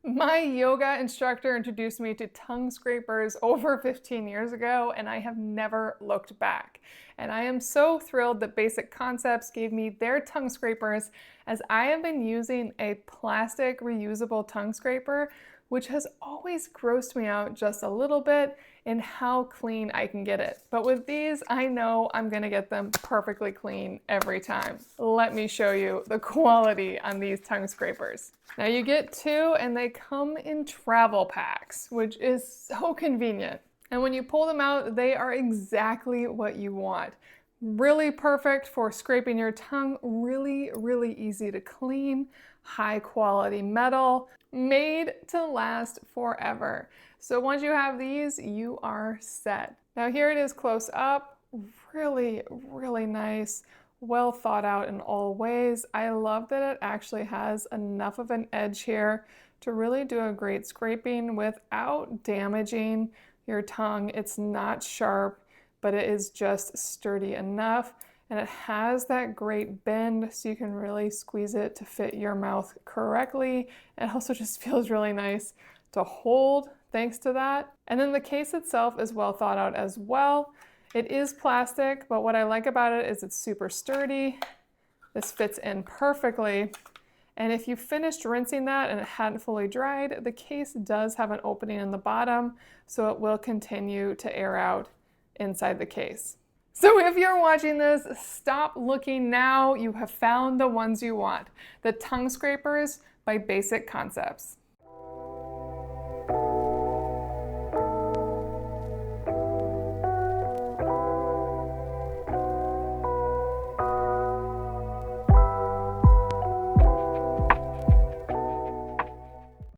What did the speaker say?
My yoga instructor introduced me to tongue scrapers over 15 years ago, and I have never looked back. And I am so thrilled that Basic Concepts gave me their tongue scrapers, as I have been using a plastic reusable tongue scraper, which has always grossed me out just a little bit in how clean I can get it. But with these, I know I'm gonna get them perfectly clean every time. Let me show you the quality on these tongue scrapers. Now you get two, and they come in travel packs, which is so convenient. And when you pull them out, they are exactly what you want. Really perfect for scraping your tongue, really easy to clean, high quality metal, made to last forever. So once you have these, you are set. Now here it is close up, really nice, well thought out in all ways. I love that it actually has enough of an edge here to really do a great scraping without damaging your tongue. It's not sharp, but it is just sturdy enough, and it has that great bend so you can really squeeze it to fit your mouth correctly. It also just feels really nice to hold thanks to that. And then the case itself is well thought out as well. It is plastic, but what I like about it is it's super sturdy. This fits in perfectly. And if you finished rinsing that and it hadn't fully dried, the case does have an opening in the bottom, so it will continue to air out inside the case. So if you're watching this, stop looking now. You have found the ones you want. The tongue scrapers by Basic Concepts.